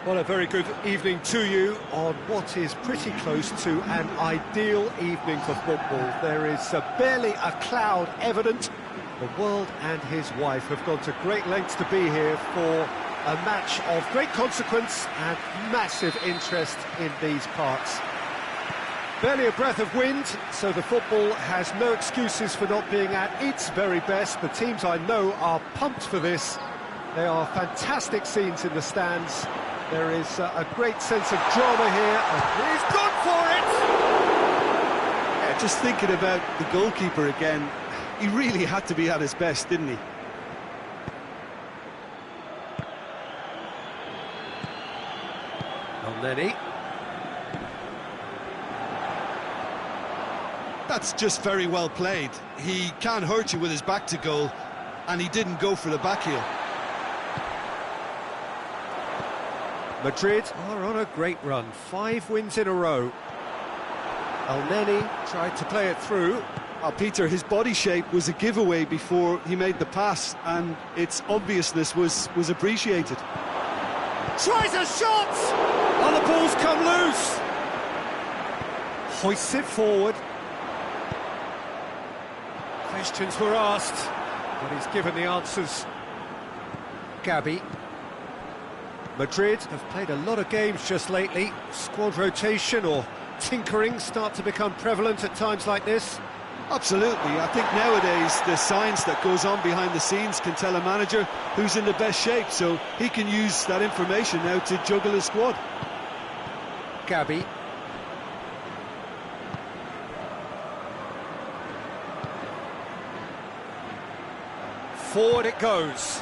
Well, a very good evening to you on what is pretty close to an ideal evening for football. There is barely a cloud evident. The world and his wife have gone to great lengths to be here for a match of great consequence and massive interest in these parts. Barely a breath of wind, so the football has no excuses for not being at its very best. The teams I know are pumped for this. There are fantastic scenes in the stands. There is a great sense of drama here, and he's gone for it! Yeah, just thinking about the goalkeeper again, he really had to be at his best, didn't he? Elneny. That's just very well played. He can't hurt you with his back to goal, and he didn't go for the back heel. Madrid are on a great run, 5 wins in a row. Elneny tried to play it through. Peter, his body shape was a giveaway before he made the pass, and its obviousness was appreciated. Tries a shot! Oh, the ball's come loose! Hoists it forward. Questions were asked, but he's given the answers. Gabi. Madrid have played a lot of games just lately. Squad rotation or tinkering start to become prevalent at times like this. Absolutely. I think nowadays the science that goes on behind the scenes can tell a manager who's in the best shape, so he can use that information now to juggle his squad. Gabi. Forward it goes.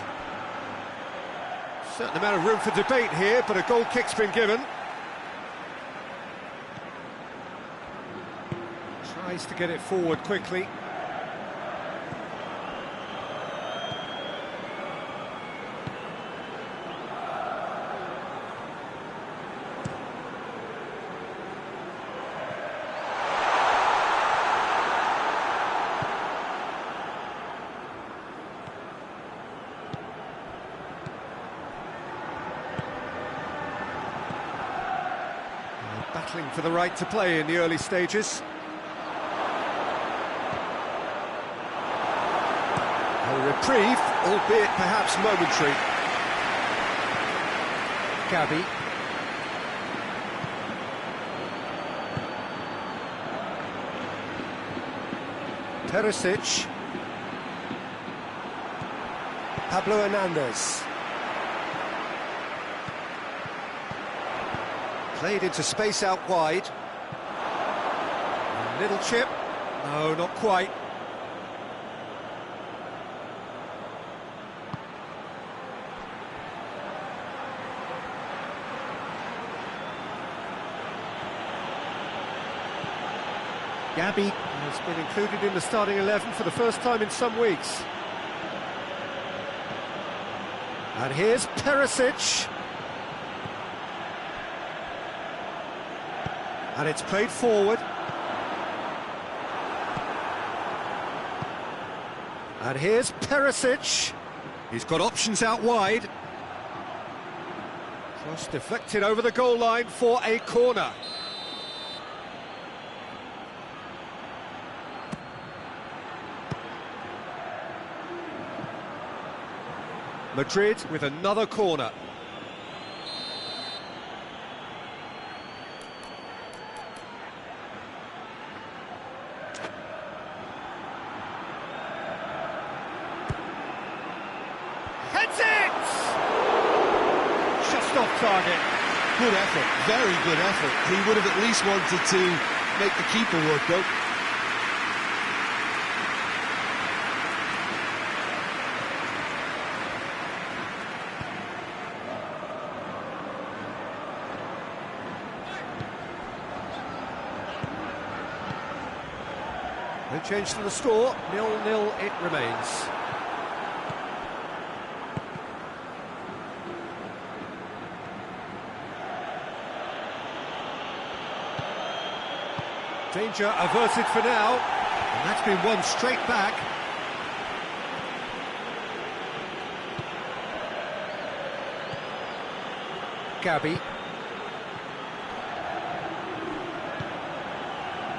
Certain amount of room for debate here, but a goal kick's been given. Tries to get it forward quickly. Battling for the right to play in the early stages. A reprieve, albeit perhaps momentary. Gabi. Perisic. Pablo Hernandez. Played into space out wide. A little chip. No, not quite. Gabi has been included in the starting 11 for the first time in some weeks. And here's Perisic. And it's played forward. And here's Perisic. He's got options out wide. Cross deflected over the goal line for a corner. Madrid with another corner. Heads it! Just off target. Good effort, very good effort. He would have at least wanted to make the keeper work, though. No change to the score, 0-0 it remains. Danger averted for now, and that's been won straight back. Gabby.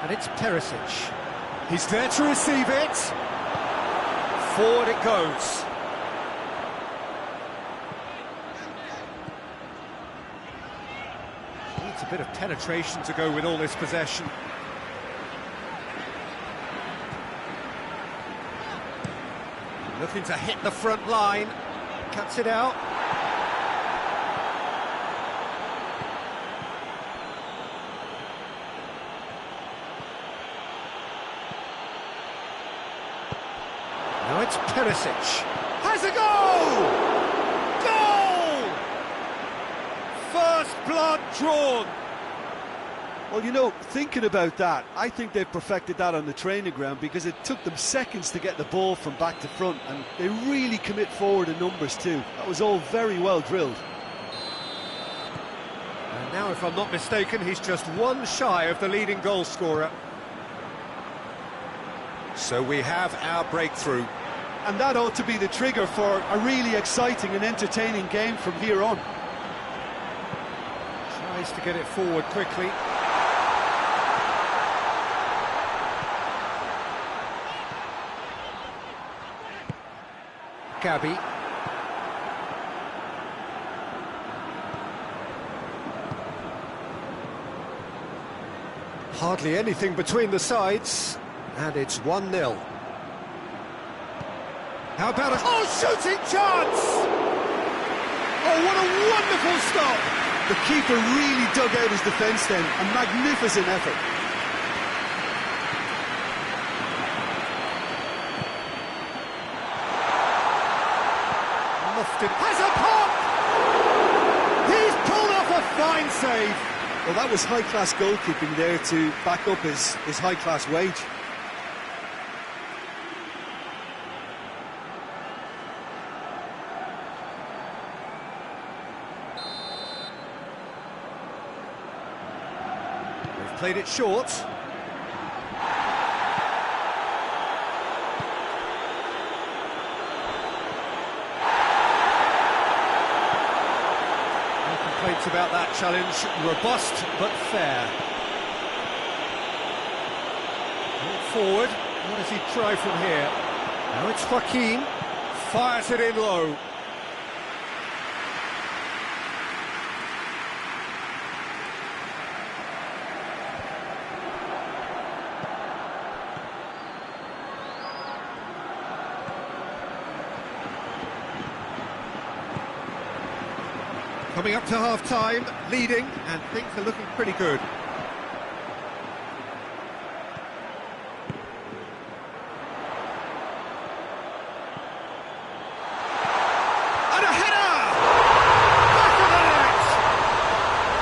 And it's Perisic. He's there to receive it. Forward it goes. Needs a bit of penetration to go with all this possession. Looking to hit the front line. Cuts it out. Now it's Perisic. Has a goal! Goal! First blood drawn. Well, you know, thinking about that, I think they've perfected that on the training ground because it took them seconds to get the ball from back to front, and they really commit forward in numbers too. That was all very well drilled. And now, if I'm not mistaken, he's just one shy of the leading goal scorer. So we have our breakthrough. And that ought to be the trigger for a really exciting and entertaining game from here on. Tries to get it forward quickly. Gabby. Hardly anything between the sides, and it's 1-0. How about a... Oh, shooting chance! Oh, what a wonderful stop! The keeper really dug out his defence then, a magnificent effort. Lofted, has a pop! He's pulled off a fine save! Well, that was high-class goalkeeping there to back up his high-class wage. They've played it short. Complaints about that challenge, robust but fair. Forward, what does he try from here? Now it's Joaquin, fires it in low. Coming up to half-time, leading, and things are looking pretty good. And a header! Back of the net!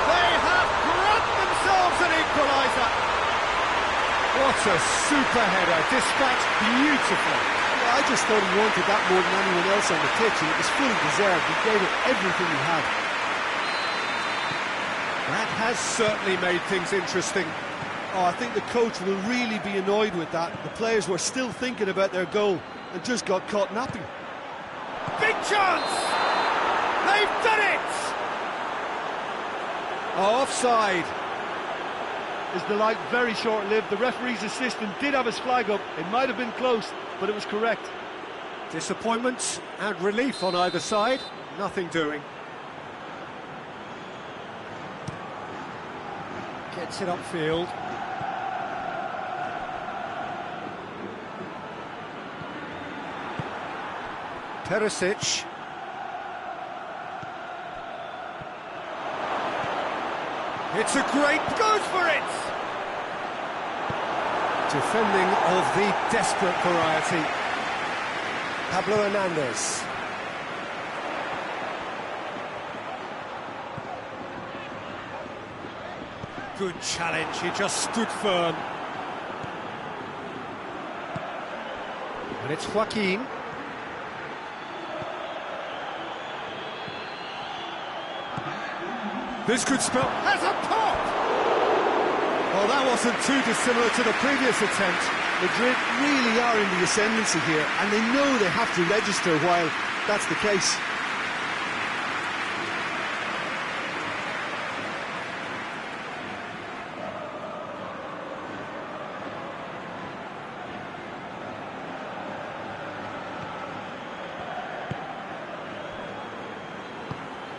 They have grabbed themselves an equaliser. What a super header, dispatched beautifully. Yeah, I just thought he wanted that more than anyone else on the pitch, and it was fully deserved. He gave it everything he had. That has certainly made things interesting. Oh, I think the coach will really be annoyed with that. The players were still thinking about their goal and just got caught napping. Big chance! They've done it! Oh, offside. Is the light very short-lived? The referee's assistant did have his flag up. It might have been close, but it was correct. Disappointment and relief on either side. Nothing doing. Gets it upfield. Perisic. It's a great... goes for it! Defending of the desperate variety. Pablo Hernandez. Good challenge, he just stood firm. And it's Joaquin. This could spell... has a pop! Well, that wasn't too dissimilar to the previous attempt. Madrid really are in the ascendancy here, and they know they have to register while that's the case.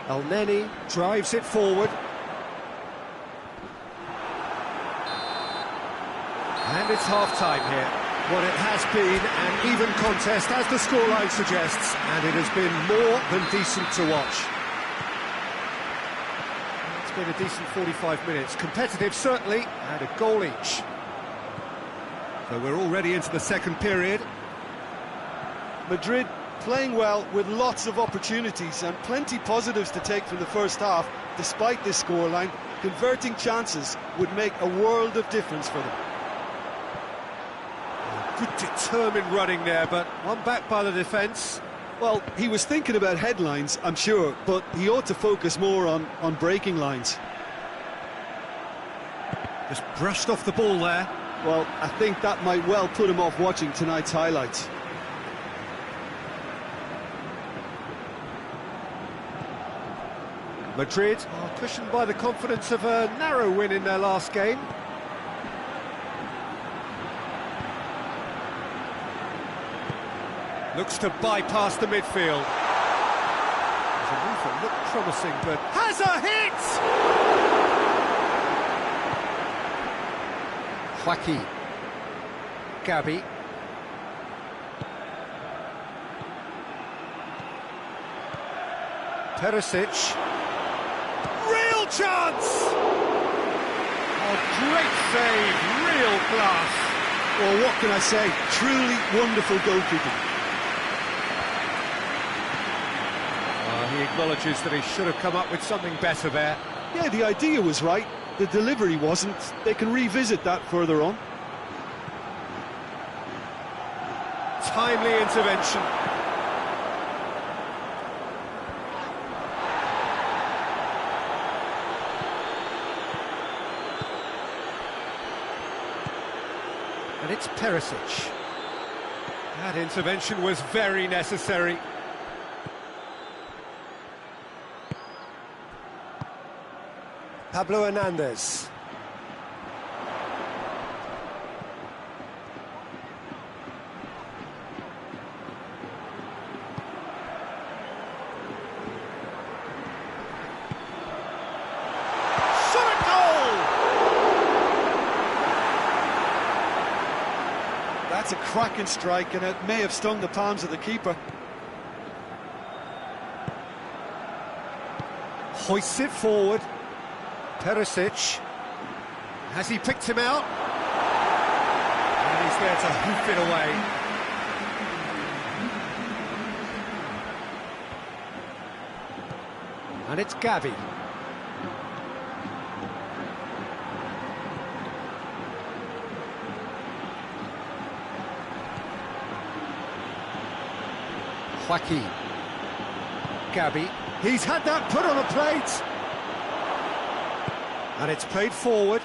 El Neni drives it forward. And it's half-time here. Well, it has been an even contest, as the scoreline suggests, and it has been more than decent to watch. It's been a decent 45 minutes. Competitive, certainly, and a goal each. So we're already into the second period. Madrid playing well with lots of opportunities and plenty positives to take from the first half. Despite this scoreline, converting chances would make a world of difference for them. Good determined running there, but one back by the defence. Well, he was thinking about headlines, I'm sure, but he ought to focus more on breaking lines. Just brushed off the ball there. Well, I think that might well put him off watching tonight's highlights. Madrid are cushioned by the confidence of a narrow win in their last game. Looks to bypass the midfield. There's a move that looked promising, but has a hit! Joaquin. Gabi. Perisic. Real chance! Oh, great save, real class. Well, what can I say? Truly wonderful goalkeeping. He acknowledges that he should have come up with something better there. Yeah, the idea was right, the delivery wasn't. They can revisit that further on. Timely intervention. And it's Perisic. That intervention was very necessary. Pablo Hernandez. Shot at goal! That's a cracking strike, and it may have stung the palms of the keeper. Hoists it forward. Perisic, has he picked him out? And he's there to hoof it away. And it's Gabi. Joaquin. Gabi, he's had that put on a plate. And it's played forward.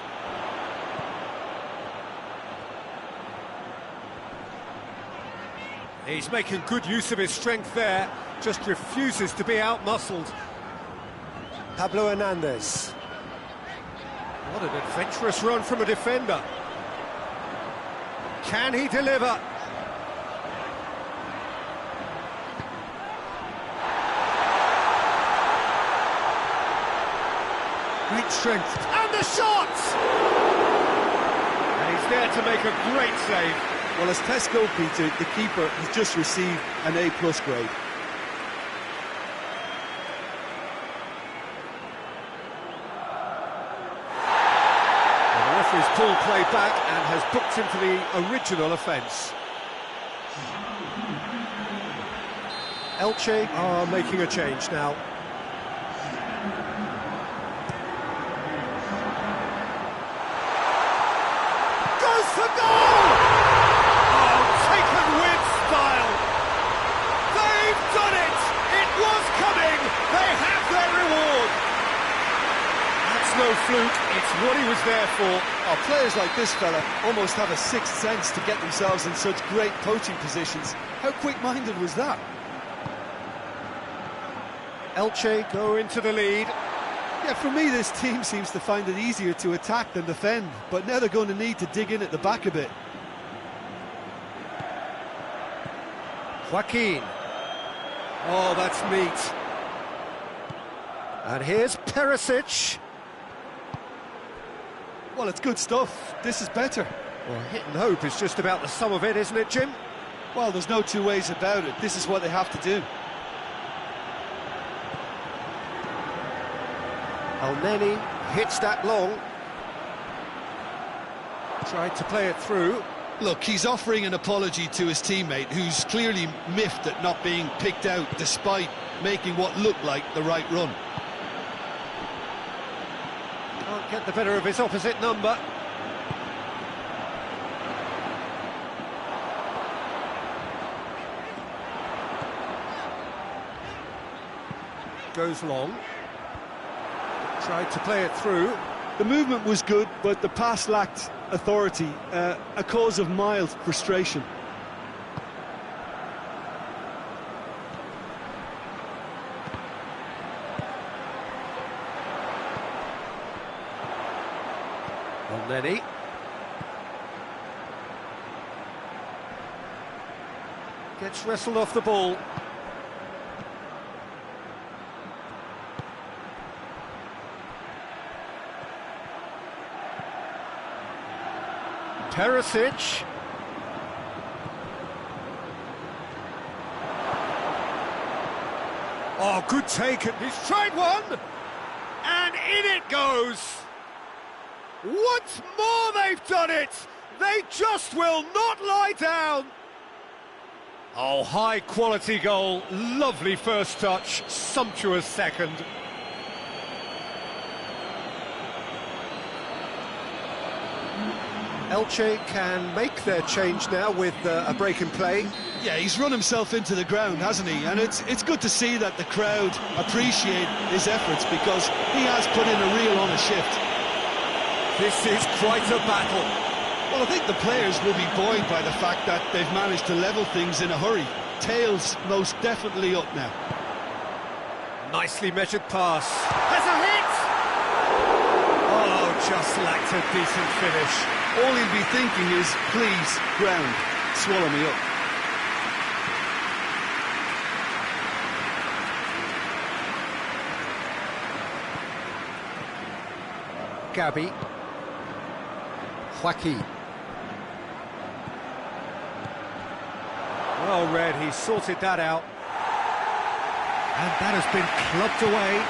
He's making good use of his strength there, just refuses to be out-muscled. Pablo Hernandez. What an adventurous run from a defender. Can he deliver? Great strength. And the shot! And he's there to make a great save. Well, as test goalkeeper, the keeper has just received an A+ grade. Well, the referee's pulled play back and has booked him for the original offence. Elche are making a change now. For goal! Oh, taken with style! They've done it! It was coming! They have their reward! That's no fluke, it's what he was there for. Oh, players like this fella almost have a sixth sense to get themselves in such great poaching positions. How quick-minded was that? Elche go into the lead. Yeah, for me, this team seems to find it easier to attack than defend, but now they're going to need to dig in at the back a bit. Joaquin. Oh, that's neat. And here's Perisic. Well, it's good stuff. This is better. Well, hit and hope is just about the sum of it, isn't it, Jim? Well, there's no two ways about it. This is what they have to do. Elneny hits that long. Tried to play it through. Look, he's offering an apology to his teammate, who's clearly miffed at not being picked out despite making what looked like the right run. Can't get the better of his opposite number. Goes long. Tried to play it through. The movement was good, but the pass lacked authority, a cause of mild frustration. Elneny. Gets wrestled off the ball. Perisic. Oh, good take. He's tried one. And in it goes. Once more they've done it. They just will not lie down. Oh, high quality goal. Lovely first touch. Sumptuous second. Elche can make their change now with a break in play. Yeah, he's run himself into the ground, hasn't he? And it's good to see that the crowd appreciate his efforts, because he has put in a real honest shift. This is quite a battle. Well, I think the players will be buoyed by the fact that they've managed to level things in a hurry. Tails most definitely up now. Nicely measured pass. Has a hit! Oh, just lacked a decent finish. All he'll be thinking is, please, ground, swallow me up. Gabi. Joaquin. Well read, he sorted that out. And that has been clubbed away.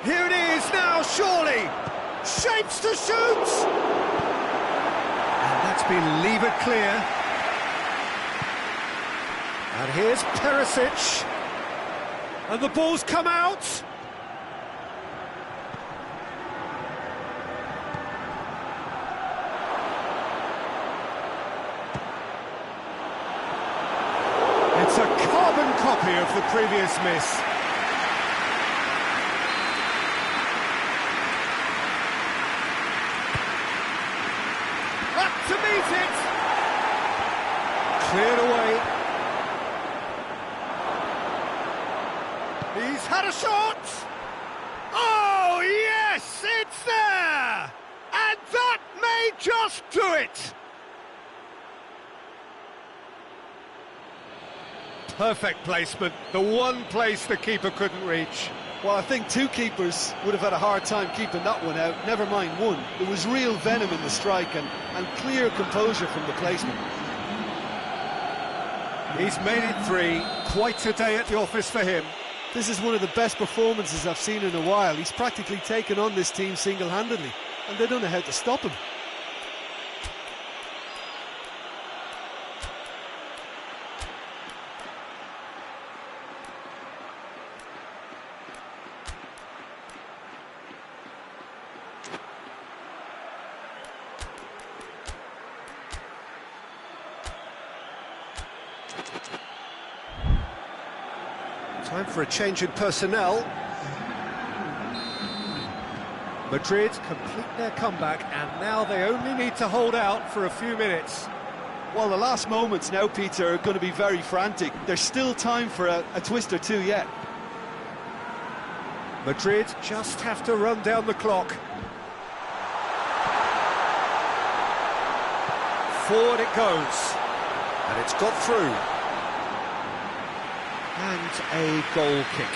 Here it is now, surely! Shapes to shoot! And that's been levered clear. And here's Perisic. And the ball's come out. It's a carbon copy of the previous miss. Up to meet it. Cleared away. He's had a shot! Oh, yes, it's there! And that may just do it! Perfect placement, the one place the keeper couldn't reach. Well, I think two keepers would have had a hard time keeping that one out, never mind one. There was real venom in the strike and clear composure from the placement. He's made it three, quite a day at the office for him. This is one of the best performances I've seen in a while. He's practically taken on this team single-handedly, and they don't know how to stop him. Time for a change in personnel. Madrid complete their comeback, and now they only need to hold out for a few minutes. Well, the last moments now, Peter, are going to be very frantic. There's still time for a twist or two yet. Madrid just have to run down the clock. forward it goes. And it's got through. And a goal kick.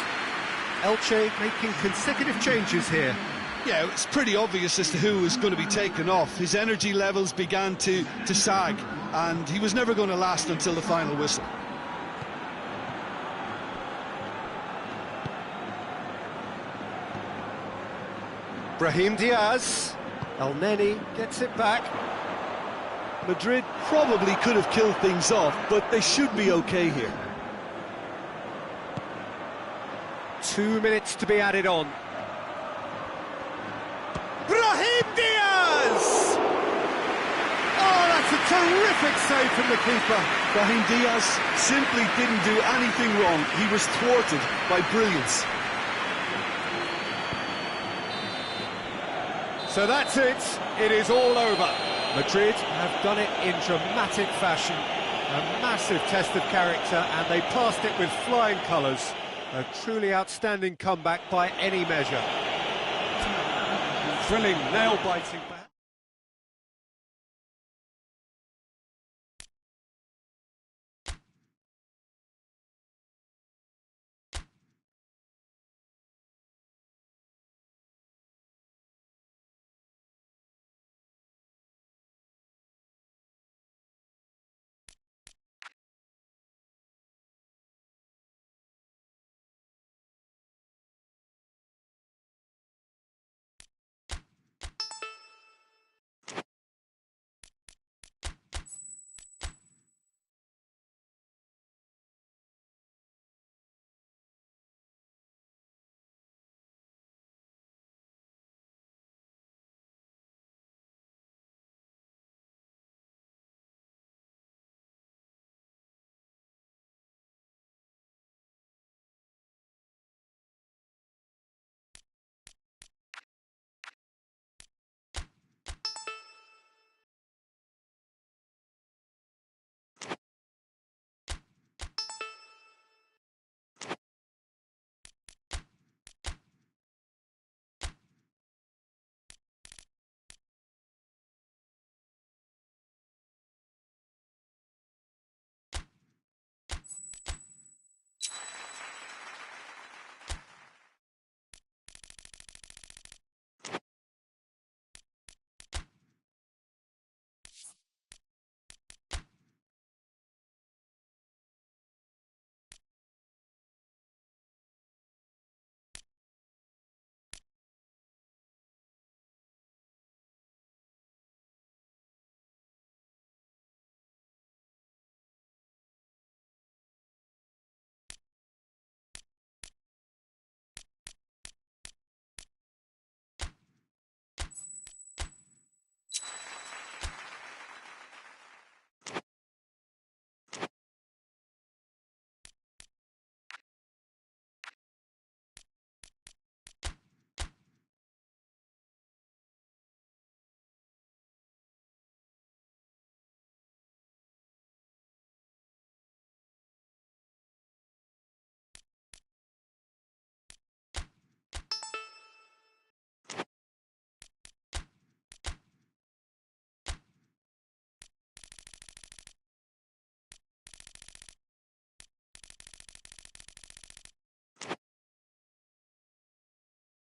Elche making consecutive changes here. Yeah, it's pretty obvious as to who was going to be taken off. His energy levels began to sag, and he was never going to last until the final whistle. Brahim Diaz. El Neni gets it back. Madrid probably could have killed things off, but they should be okay here. 2 minutes to be added on. Brahim Diaz! Oh, that's a terrific save from the keeper. Brahim Diaz simply didn't do anything wrong. He was thwarted by brilliance. So that's it. It is all over. Madrid have done it in dramatic fashion. A massive test of character, and they passed it with flying colours. A truly outstanding comeback by any measure. Thrilling, nail-biting.